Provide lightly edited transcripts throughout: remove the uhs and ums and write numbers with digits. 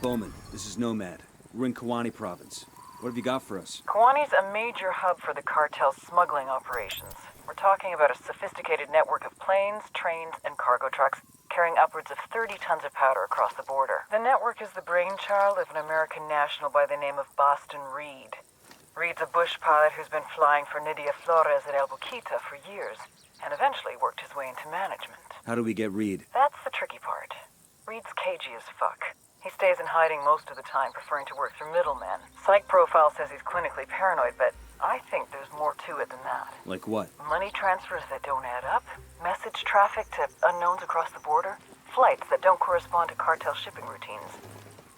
Bowman, this is Nomad. We're in Kawani province. What have you got for us? Kawani's a major hub for the cartel's smuggling operations. We're talking about a sophisticated network of planes, trains, and cargo trucks carrying upwards of 30 tons of powder across the border. The network is the brainchild of an American national by the name of Boston Reed. Reed's a bush pilot who's been flying for Nydia Flores at El Boquita for years, and eventually worked his way into management. How do we get Reed? That's the tricky part. Reed's cagey as fuck. He stays in hiding most of the time, preferring to work through middlemen. Psych profile says he's clinically paranoid, but I think there's more to it than that. Like what? Money transfers that don't add up, message traffic to unknowns across the border, flights that don't correspond to cartel shipping routines.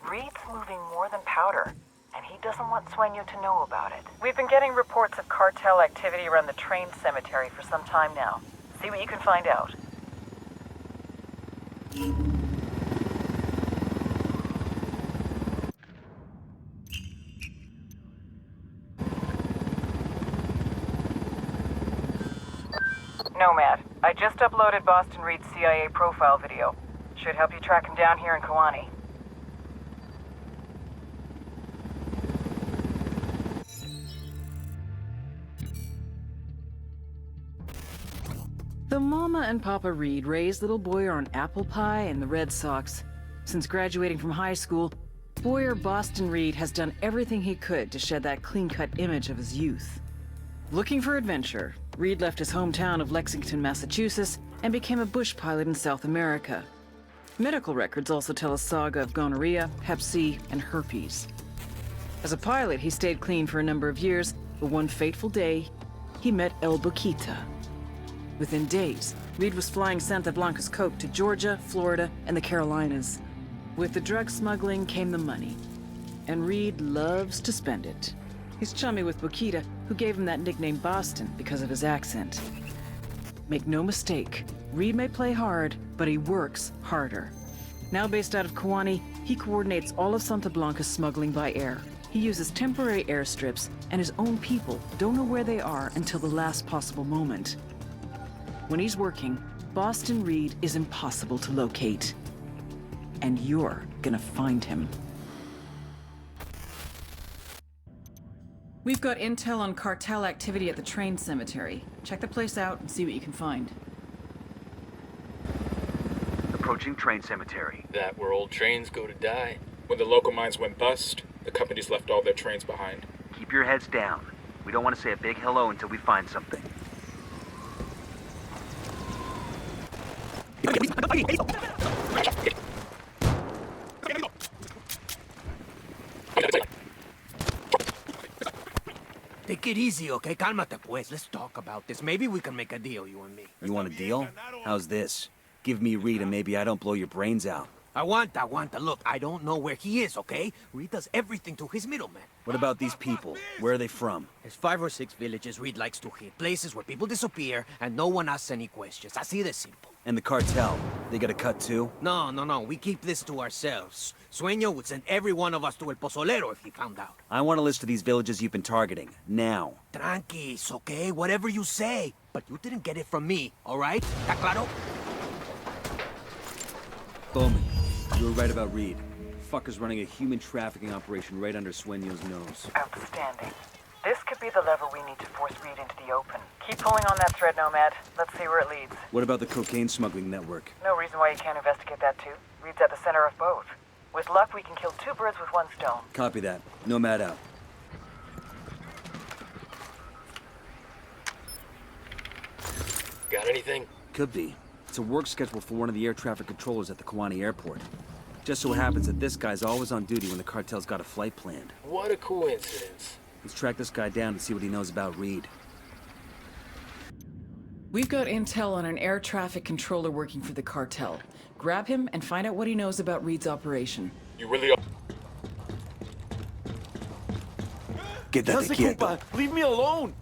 Reed's moving more than powder, and he doesn't want Sueño to know about it. We've been getting reports of cartel activity around the train cemetery for some time now. See what you can find out. Nomad, I just uploaded Boston Reed's CIA profile video. Should help you track him down here in Kawani. The Mama and Papa Reed raised little Boyer on apple pie and the Red Sox. Since graduating from high school, Boyer Boston Reed has done everything he could to shed that clean-cut image of his youth. Looking for adventure, Reed left his hometown of Lexington, Massachusetts, and became a bush pilot in South America. Medical records also tell a saga of gonorrhea, hep C, and herpes. As a pilot, he stayed clean for a number of years, but one fateful day, he met El Boquita. Within days, Reed was flying Santa Blanca's coke to Georgia, Florida, and the Carolinas. With the drug smuggling came the money, and Reed loves to spend it. He's chummy with Boquita, who gave him that nickname Boston because of his accent. Make no mistake, Reed may play hard, but he works harder. Now based out of Kawani, he coordinates all of Santa Blanca's smuggling by air. He uses temporary airstrips, and his own people don't know where they are until the last possible moment. When he's working, Boston Reed is impossible to locate. And you're gonna find him. We've got intel on cartel activity at the train cemetery. Check the place out and see what you can find. Approaching train cemetery. That where old trains go to die. When the local mines went bust, the companies left all their trains behind. Keep your heads down. We don't want to say a big hello until we find something. Take it easy, okay? Cálmate, pues. Let's talk about this. Maybe we can make a deal, you and me. You want a deal? How's this? Give me Reed and maybe I don't blow your brains out. Aguanta. Look, I don't know where he is, okay? Reed does everything to his middleman. What about these people? Where are they from? There's 5 or 6 villages Reed likes to hit. Places where people disappear and no one asks any questions. Así de simple. And the cartel? They got a cut too? No. We keep this to ourselves. Sueño would send every one of us to El Pozolero if he found out. I want a list of these villages you've been targeting. Now. Tranquis, okay? Whatever you say. But you didn't get it from me, all right? ¿Está claro? Bowman, you were right about Reed. Fucker's running a human trafficking operation right under Sueño's nose. Outstanding. This could be the lever we need to force Reed into the open. Keep pulling on that thread, Nomad. Let's see where it leads. What about the cocaine smuggling network? No reason why you can't investigate that too. Reed's at the center of both. With luck, we can kill 2 birds with 1 stone. Copy that. Nomad out. Got anything? Could be. It's a work schedule for one of the air traffic controllers at the Kawani airport. Just so happens that this guy's always on duty when the cartel's got a flight planned. What a coincidence. Let's track this guy down and see what he knows about Reed. We've got intel on an air traffic controller working for the cartel. Grab him and find out what he knows about Reed's operation. You really are. Quédate quieto. Leave me alone.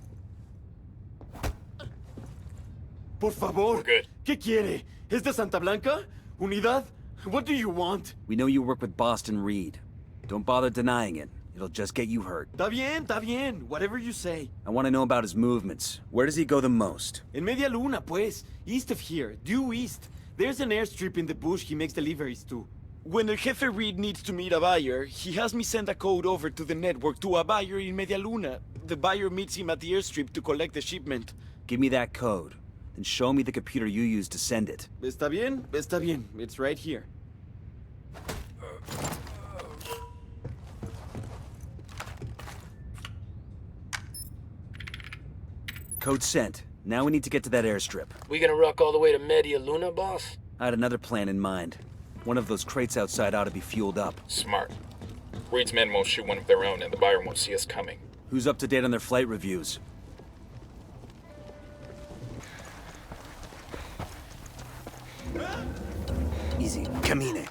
Por favor. We're good. ¿Qué quiere? ¿Es de Santa Blanca? ¿Unidad? What do you want? We know you work with Boston Reed. Don't bother denying it. It'll just get you hurt. Está bien. Whatever you say. I want to know about his movements. Where does he go the most? En Media Luna, pues. East of here. Due east. There's an airstrip in the bush he makes deliveries to. When El Jefe Reed needs to meet a buyer, he has me send a code over to the network to a buyer in Media Luna. The buyer meets him at the airstrip to collect the shipment. Give me that code. Then show me the computer you used to send it. Está bien? Está bien. It's right here. Code sent. Now we need to get to that airstrip. We gonna rock all the way to Media Luna, boss? I had another plan in mind. One of those crates outside ought to be fueled up. Smart. Reed's men won't shoot one of their own, and the buyer won't see us coming. Who's up to date on their flight reviews? Easy. Camine.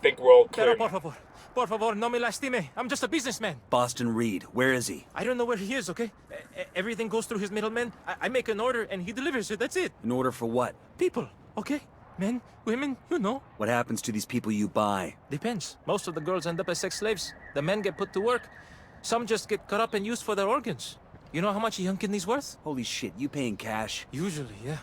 Think we're all Pero clear. por favor, no me lastime. I'm just a businessman. Boston Reed, where is he? I don't know where he is, okay? Everything goes through his middleman. I make an order and he delivers it, that's it. In order for what? People, okay? Men, women, you know. What happens to these people you buy? Depends. Most of the girls end up as sex slaves. The men get put to work. Some just get cut up and used for their organs. You know how much a young kidney's worth? Holy shit, you paying cash? Usually, yeah.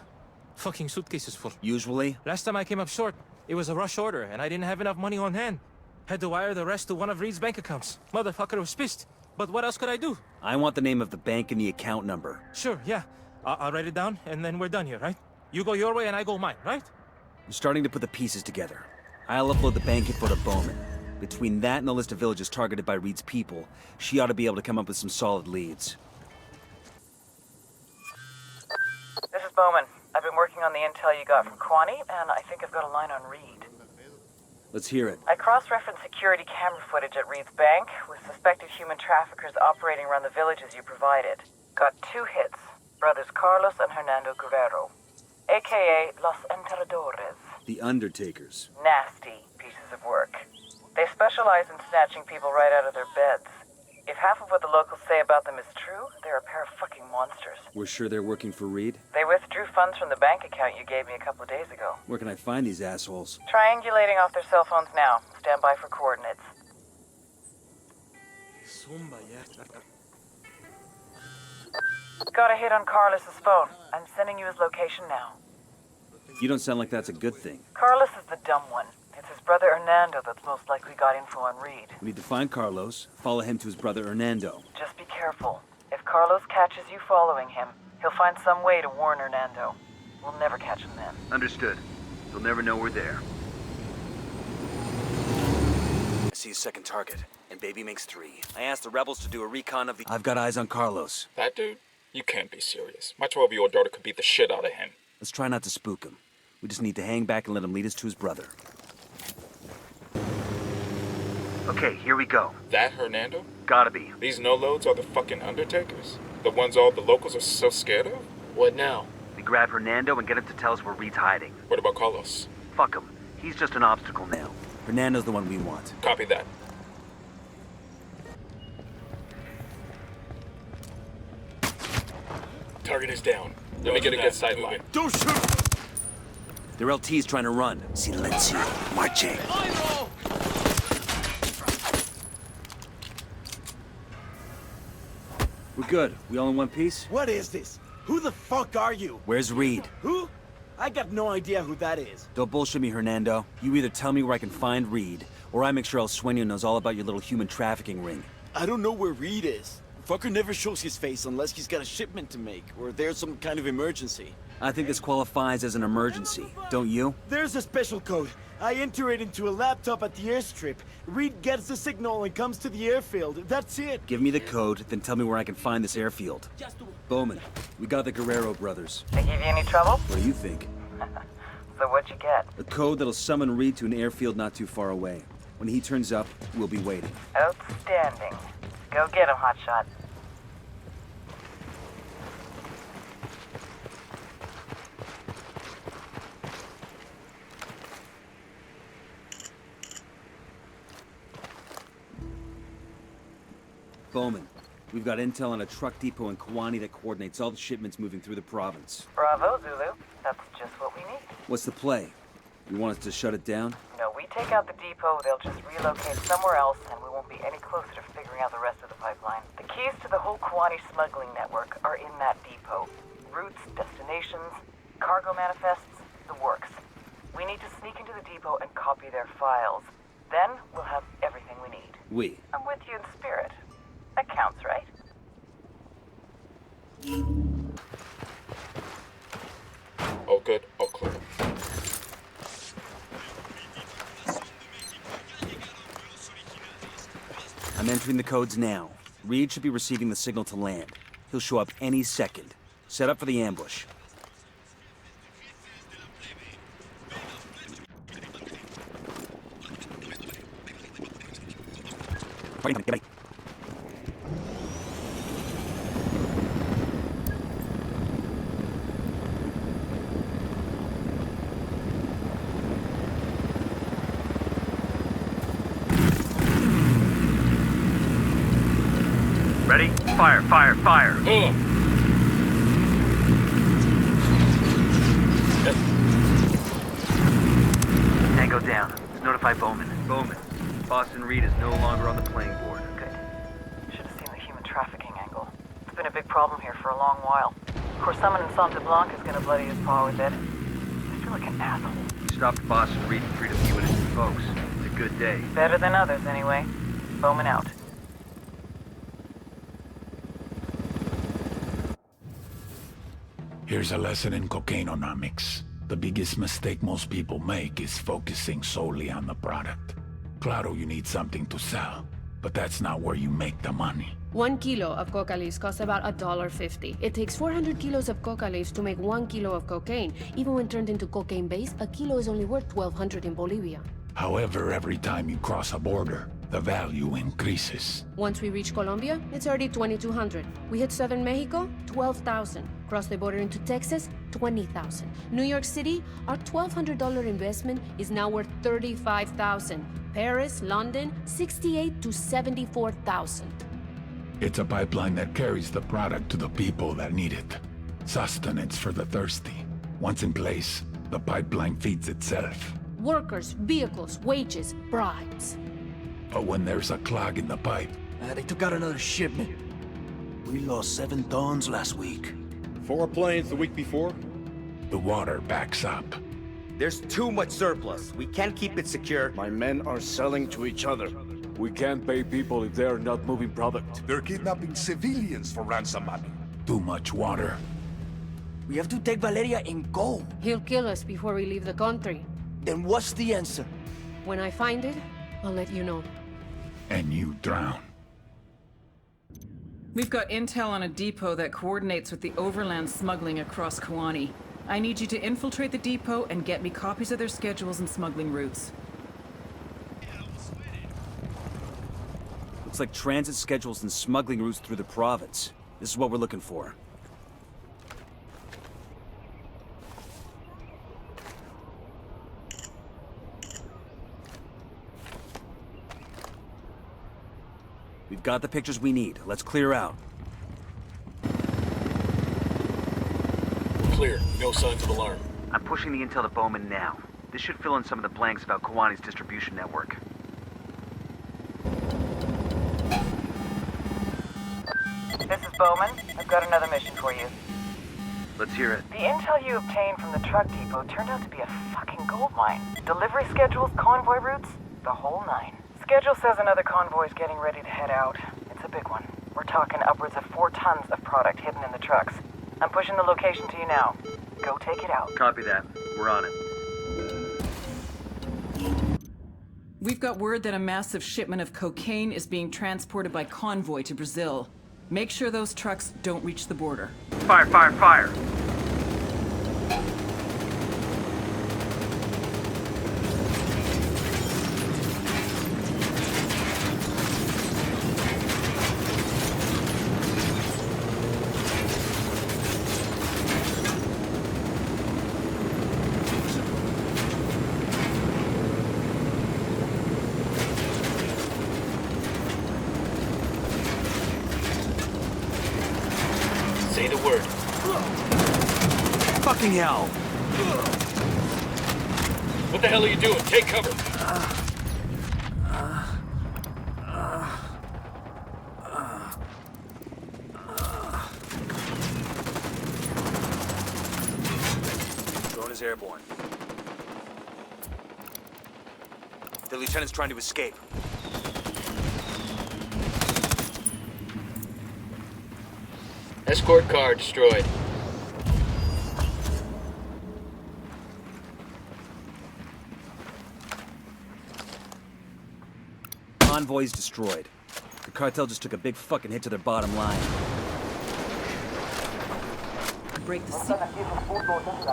Fucking suitcases full. Usually? Last time I came up short, it was a rush order and I didn't have enough money on hand. Had to wire the rest to one of Reed's bank accounts. Motherfucker was pissed. But what else could I do? I want the name of the bank and the account number. Sure, yeah. I'll write it down and then we're done here, right? You go your way and I go mine, right? I'm starting to put the pieces together. I'll upload the bank info to Bowman. Between that and the list of villages targeted by Reed's people, she ought to be able to come up with some solid leads. This is Bowman. I've been working on the intel you got from Kwani, and I think I've got a line on Reed. Let's hear it. I cross-referenced security camera footage at Reed's bank with suspected human traffickers operating around the villages you provided. Got 2 hits. Brothers Carlos and Hernando Guerrero, a.k.a. Los Enterradores. The Undertakers. Nasty pieces of work. They specialize in snatching people right out of their beds. If half of what the locals say about them is true, they're a pair of fucking monsters. We're sure they're working for Reed? They withdrew funds from the bank account you gave me a couple of days ago. Where can I find these assholes? Triangulating off their cell phones now. Stand by for coordinates. Got a hit on Carlos's phone. I'm sending you his location now. You don't sound like that's a good thing. Carlos is the dumb one. It's his brother Hernando that's most likely got info on Reed. We need to find Carlos, follow him to his brother Hernando. Just be careful. If Carlos catches you following him, he'll find some way to warn Hernando. We'll never catch him then. Understood. They'll never know we're there. I see a second target, and Baby makes 3. I asked the rebels to do a recon of the... I've got eyes on Carlos. That dude? You can't be serious. My 12-year-old daughter could beat the shit out of him. Let's try not to spook him. We just need to hang back and let him lead us to his brother. Okay, here we go. That Hernando? Gotta be. These no-loads are the fucking Undertakers? The ones all the locals are so scared of? What now? We grab Hernando and get him to tell us where Reed's hiding. What about Carlos? Fuck him. He's just an obstacle now. Hernando's the one we want. Copy that. Target is down. Let me get a good sideline. Don't shoot! Their LT's trying to run. Silencio. Marche. We're good. We all in one piece? What is this? Who the fuck are you? Where's Reed? Who? I got no idea who that is. Don't bullshit me, Hernando. You either tell me where I can find Reed, or I make sure El Sueño knows all about your little human trafficking ring. I don't know where Reed is. Fucker never shows his face unless he's got a shipment to make, or there's some kind of emergency. I think this qualifies as an emergency, don't you? There's a special code. I enter it into a laptop at the airstrip. Reed gets the signal and comes to the airfield. That's it. Give me the code, then tell me where I can find this airfield. Bowman, we got the Guerrero brothers. They give you any trouble? What do you think? So what'd you get? A code that'll summon Reed to an airfield not too far away. When he turns up, we'll be waiting. Outstanding. Go get him, hotshot. Bowman, we've got intel on a truck depot in Kwani that coordinates all the shipments moving through the province. Bravo, Zulu. That's just what we need. What's the play? You want us to shut it down? No, we take out the depot, they'll just relocate somewhere else, and we won't be any closer to figuring out the rest of the pipeline. The keys to the whole Kwani smuggling network are in that depot. Routes, destinations, cargo manifests, the works. We need to sneak into the depot and copy their files. Then we'll have everything we need. We. I'm with you in spirit. That counts, right? All good, all clear. I'm entering the codes now. Reed should be receiving the signal to land. He'll show up any second. Set up for the ambush. Ready? Fire, fire, fire! Tango down. Let's notify Bowman. Bowman, Boston Reed is no longer on the playing board. Good. Should have seen the human trafficking angle. It's been a big problem here for a long while. Of course, someone in Santa Blanca is gonna bloody his paw with it. I feel like an asshole. We stopped Boston Reed and freed a few innocent folks. It's a good day. Better than others, anyway. Bowman out. Here's a lesson in cocaineonomics. The biggest mistake most people make is focusing solely on the product. Claro, you need something to sell, but that's not where you make the money. 1 kilo of coca leaves costs about $1.50. It takes 400 kilos of coca leaves to make 1 kilo of cocaine. Even when turned into cocaine base, a kilo is only worth $1,200 in Bolivia. However, every time you cross a border, the value increases. Once we reach Colombia, it's already $2,200. We hit southern Mexico, $12,000. Cross the border into Texas, $20,000. New York City, our $1,200 investment is now worth $35,000. Paris, London, $68,000 to $74,000. It's a pipeline that carries the product to the people that need it. Sustenance for the thirsty. Once in place, the pipeline feeds itself. Workers, vehicles, wages, bribes. But when there's a clog in the pipe... They took out another shipment. We lost 7 tons last week. 4 planes the week before? The water backs up. There's too much surplus. We can't keep it secure. My men are selling to each other. We can't pay people if they're not moving product. They're kidnapping civilians for ransom money. Too much water. We have to take Valeria and go. He'll kill us before we leave the country. Then what's the answer? When I find it, I'll let you know. And you drown. We've got intel on a depot that coordinates with the overland smuggling across Kawani. I need you to infiltrate the depot and get me copies of their schedules and smuggling routes. Looks like transit schedules and smuggling routes through the province. This is what we're looking for. We've got the pictures we need. Let's clear out. We're clear. No signs of alarm. I'm pushing the intel to Bowman now. This should fill in some of the blanks about Kawani's distribution network. This is Bowman. I've got another mission for you. Let's hear it. The intel you obtained from the truck depot turned out to be a fucking goldmine. Delivery schedules, convoy routes, the whole 9. Schedule says another convoy is getting ready to head out. It's a big one. We're talking upwards of 4 tons of product hidden in the trucks. I'm pushing the location to you now. Go take it out. Copy that. We're on it. We've got word that a massive shipment of cocaine is being transported by convoy to Brazil. Make sure those trucks don't reach the border. Fire, fire, fire! Say the word. Fucking hell! What the hell are you doing? Take cover. Drone is is airborne. The lieutenant's trying to escape. Escort car destroyed. Convoy's destroyed. The cartel just took a big fucking hit to their bottom line. Break the seal.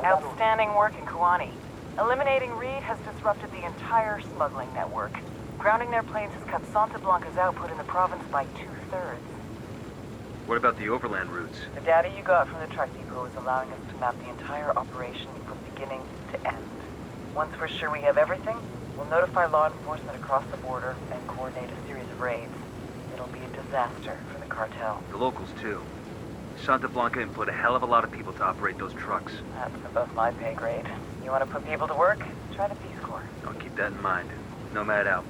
Outstanding work in Kuwani. Eliminating Reed has disrupted the entire smuggling network. Grounding their planes has cut Santa Blanca's output in the province by 2/3. What about the overland routes? The data you got from the truck depot is allowing us to map the entire operation from beginning to end. Once we're sure we have everything, we'll notify law enforcement across the border and coordinate a series of raids. It'll be a disaster for the cartel. The locals, too. Santa Blanca employed a hell of a lot of people to operate those trucks. That's above my pay grade. You want to put people to work? Try the Peace Corps. I'll keep that in mind. Nomad out.